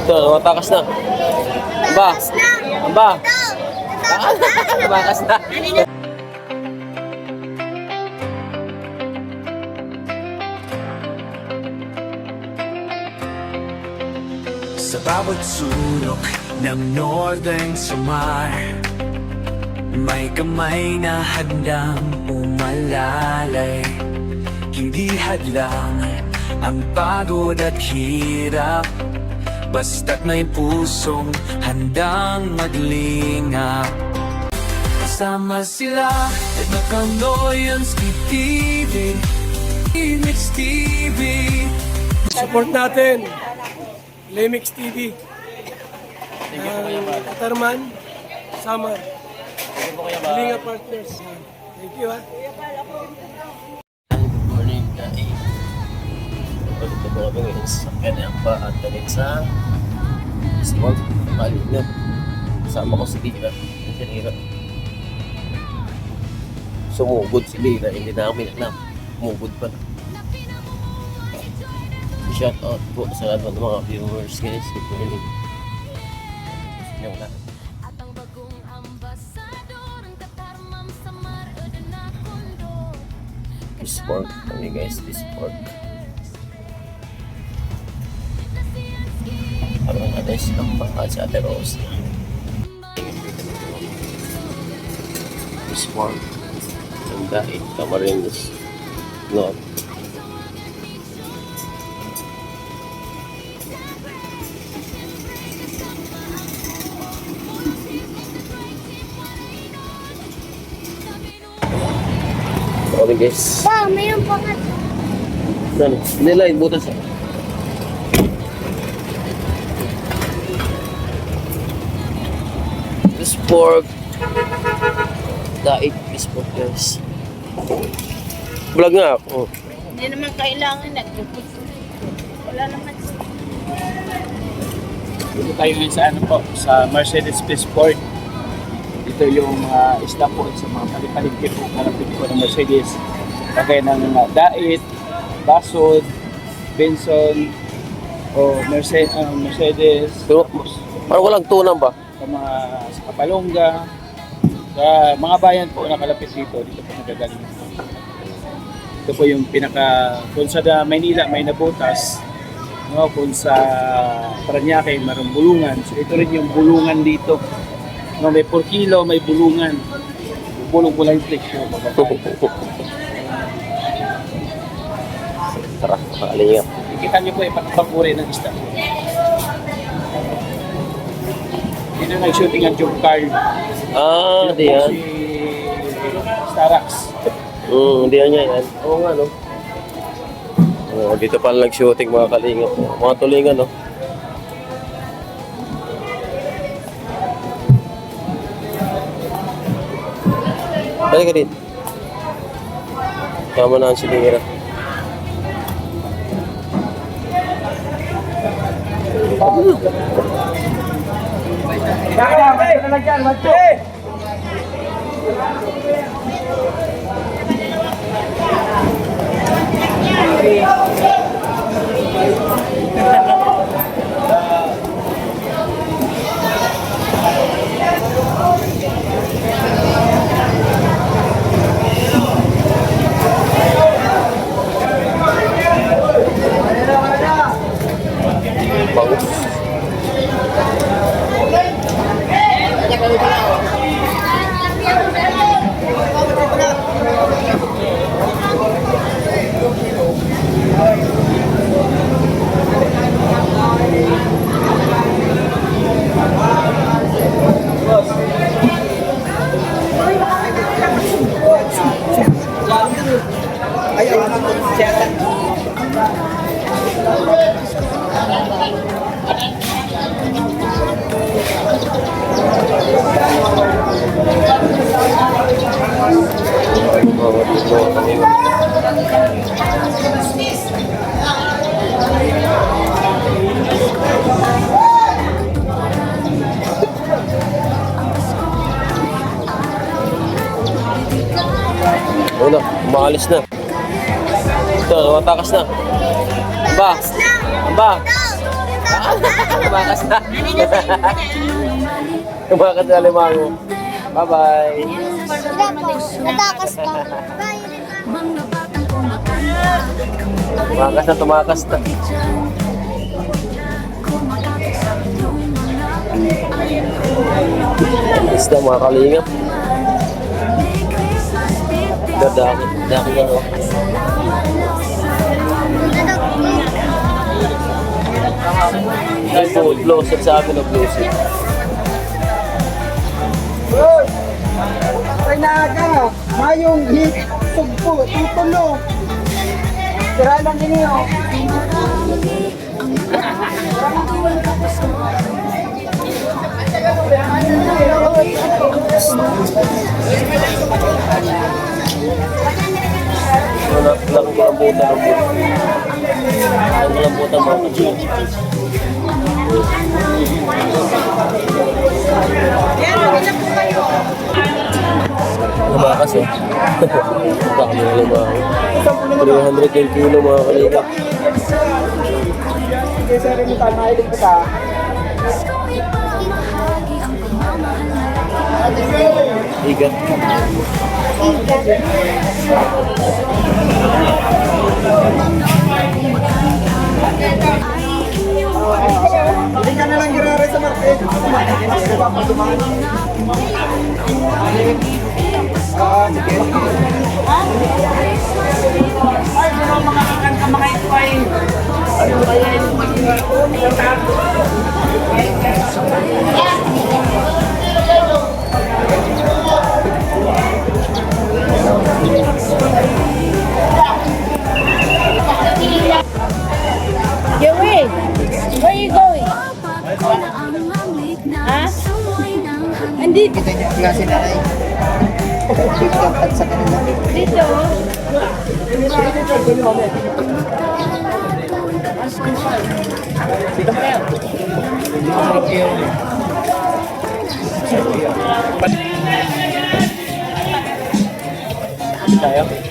Ito, tumatakas na. Aba. Aba. Tumakas na. Sa bawat sulok ng Northern Samar, may kamay na handang umalalay. Hindi hadlang ang pagod at hirap, basta't may pusong handang maglingap. Kasama sila at Nakanoyanski TV, Limix TV. Support natin Limix TV Katarman Samar Kalinga Partners. Thank you ha. Good morning guys. Ulit na po kami ngayon sa Kanamba at galing sa Small Malinap. Kasama ko si Lira. Si Lira. Sumugod si Lira. Hindi namin alam. Sumugod pa na. Shout out po sa lahat ng mga viewers guys. Good morning. Yung lahat. This pork. Kami guys, this pork. Parang natin silang baka sa Ate Rose. This pork. Ang dahil. Camarines. North. Okay guys. Pa, mayroon pa nga. Saan? Hindi lang, butas. This pork. Daig this pork guys. Vlog nga ako. Hindi naman kailangan nagpuput. Wala naman. Dito tayo ngayon sa ano po, sa Mercedes-Benz Sport. Ito yung isla po sa mga palipalipin po, kalapit po ng Mercedes. Kagaya ng Dait, Basod, Benson, o Mercedes, Pero, parang walang tunan ba? sa mga sa Kapalongga, sa mga bayan po na kalapit dito po nagagaling. Ito po yung pinaka, kung sa Maynila may nabutas, no, kung sa Parañaque mayroong bulungan, so ito rin yung bulungan dito. No, may 4 kilo, may bulungan. Bulong-bulong flex yun. Tara, makalingap. Kita niyo po ipagpapuri ng isda. Yun ang nag-shooting at yung Carl. Ah, di yan. Si Starax. Hindi yan yan. Oo nga, no? Oh, dito pala nag-shooting mga kalingap. Mga tulingan, no? Balik ka din. Tama na ang silingera. Bagus. Ano, umaalis na. Ito, tumatakas na. Aba. Aba. Tumakas na. Tumakas na limango. Bye-bye. Natakas ka. Tumakas na, tumakas na. Isda mga kalingap. Daki na no. Ay po, closet sa akin o closet. Pinaga, mayong hit, sugpo, tutulo. Sira lang din yun. Nakukulambutan ang buto. Nakukulambutan mga kalingap. Lumakas eh. Baka mga lumakas. 300 yung kilo mga kalingap. Kesa rin yung tanahilig ko ka. Igat. Hindi ka na lang girare sa market. Joey, where you going? Ha? Andito. Klase na rin. At sa kanila. Dito.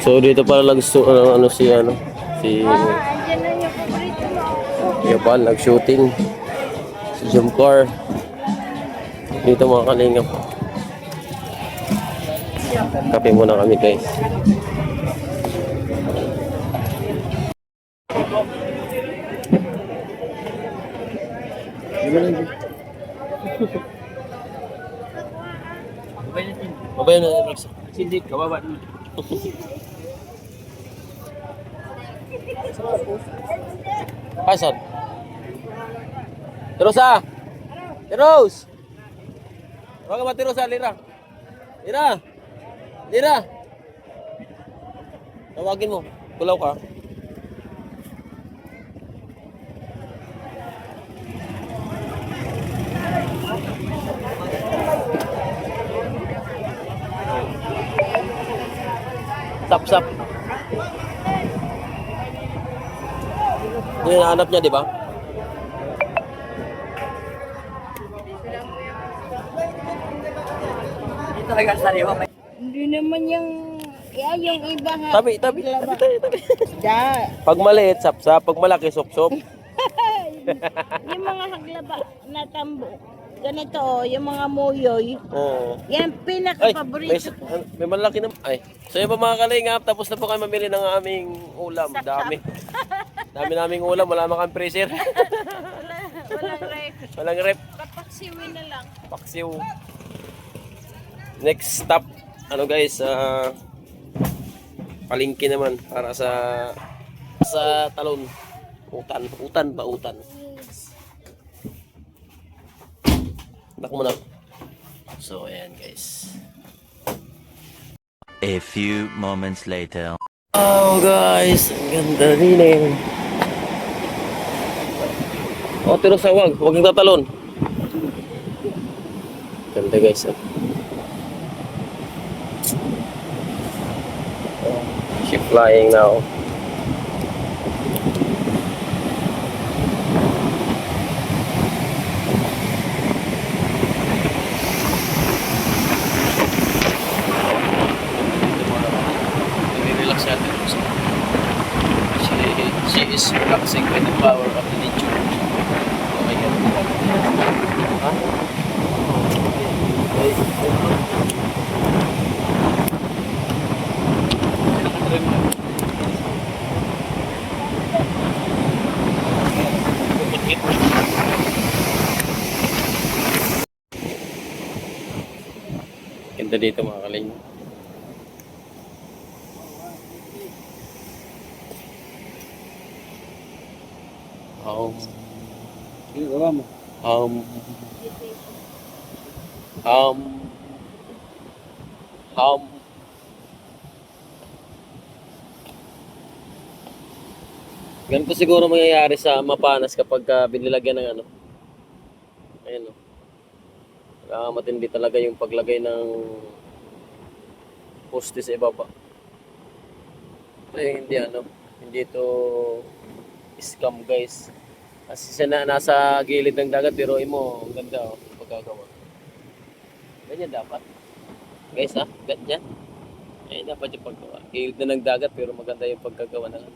So dito pala ano si Andyan na yung paborito mo. Yapal nag-shooting si Jumcar dito mga kalingap. Kape muna kami guys. Mabaya na Rex. Hindi, kawawa naman. Pasan. Terosa. Teros. Wag ka Terosa, Lira. Lira. Lira. Tawagin mo. Kulaw ka. Sap-sap. Yung hinahanap niya, di ba? Hindi naman yung iba ha. Tabi. Da. Pag maliit, sap-sap. Pag malaki, sop-sop. Yung mga haglaba na tambo. Ganito, yung mga moyoy. Oo. Yan, Ay, pinaka-paborito. may malaki naman. Ay, so yun po mga kalingap, tapos na po kayo mamili ng aming ulam. Dami. Dami naming ulam, wala makang freezer. Walang rep. Walang rep. Papaksiwin na lang. Paksiw. Next stop, ano guys, palengke naman para sa talon. Utan. Nak muna. So ayan guys. A few moments later. Oh guys, ang ganda rin eh. Oh, tiro sa wag kang tatalon. Ganda guys. She flying now. Relax natin. She is relaxing by the power of the nature. Okay. ganda dito mga kaling. Ginagawa mo. Um, um, um, ganito siguro mangyayari sa Mapanas kapag binilagyan ng ano. Ayun o. Matindi talaga yung paglagay ng poste sa ibaba. Hindi hindi ito scam guys. Kasi siya nasa gilid ng dagat pero mo, ang ganda pagkagawa. Ganyan dapat. Guys ganyan. Dapat yung paggawa. Gilid na ng dagat pero maganda yung pagkagawa ng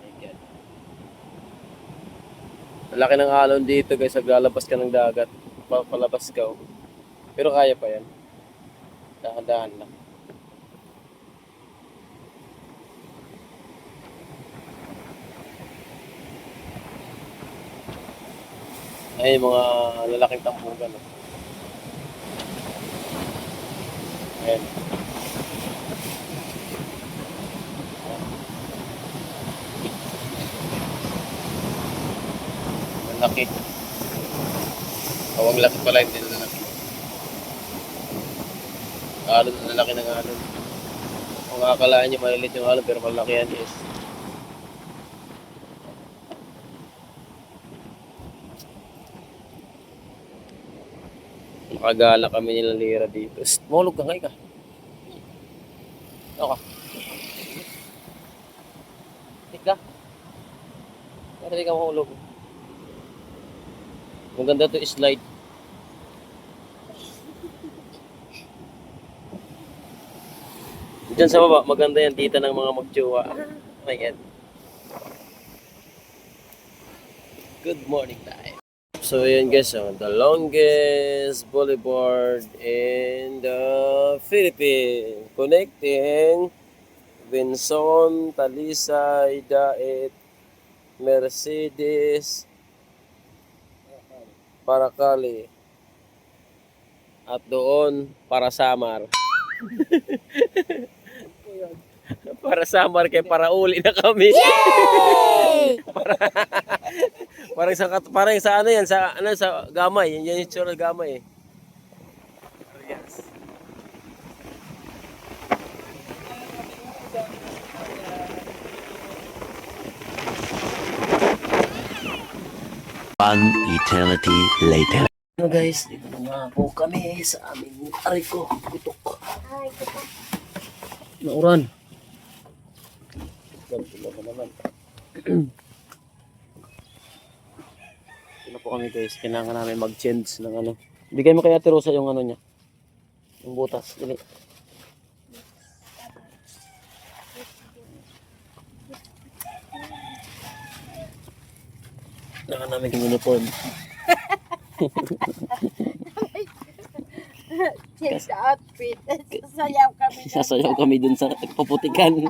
Ayan. Malaki ng alon dito guys, lalabas ka ng dagat. Palabas ka Pero kaya pa yan. Dahan-dahan lang. Ay, mga lalaking tampugan. Ayan. Malaki. Ang laki pala, hindi na laki. Alon na laki ng alon. Kung akalain nyo malilit yung alon, pero malaki yan is. Makagala kami nilang lira dito. Mahulog ka ngayon ka. Ano ka? Tika. Pero hindi ka mahulog. Maganda to slide. Diyan sa baba, maganda yan tita ng mga magjowa. Oh my God. Good morning tayo. So yun guys, the longest boulevard in the Philippines. Connecting Vinson, Talisay, Daet, Mercedes, Paracali, at doon para Samar. Para Samar kay para uli na kami. parang sa ano yan, sa Gamay, yan yung tsura Gamay eh. Yes. One eternity later. Ano guys, dito na nga po kami sa aming ariko, kutok. Nauran. Ganito naman. Ito po kami guys, kailangan namin mag-change ng ano. Bigay mo kay Ate Rosa yung ano niya. Yung butas. Dili. Kailangan namin yung uniform. Change the outfit. Sasayaw kami. Sasayaw kami dun sa paputikan.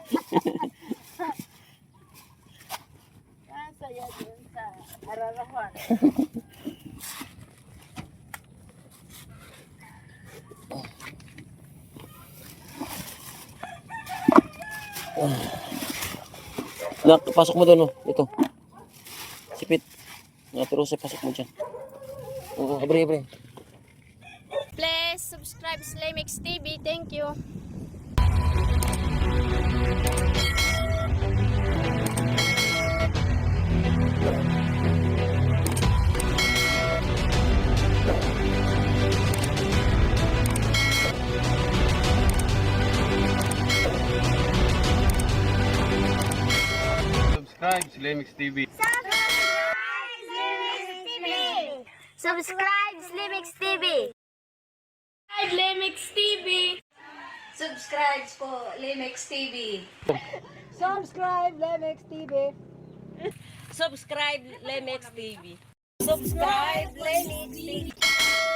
Sasayaw dun sa Ararawan. Nak, pasok mo doon, oh. Ito. Sipit. Pero sa pasok mo dyan. Oo, abre. Please subscribe Slimix TV. Thank you. Subscribe, Slimix TV. Subscribe Slimix TV. Slimix TV. Subscribe po Limix TV. Subscribe, Lemex TV. Subscribe Limix TV. Subscribe Limix TV.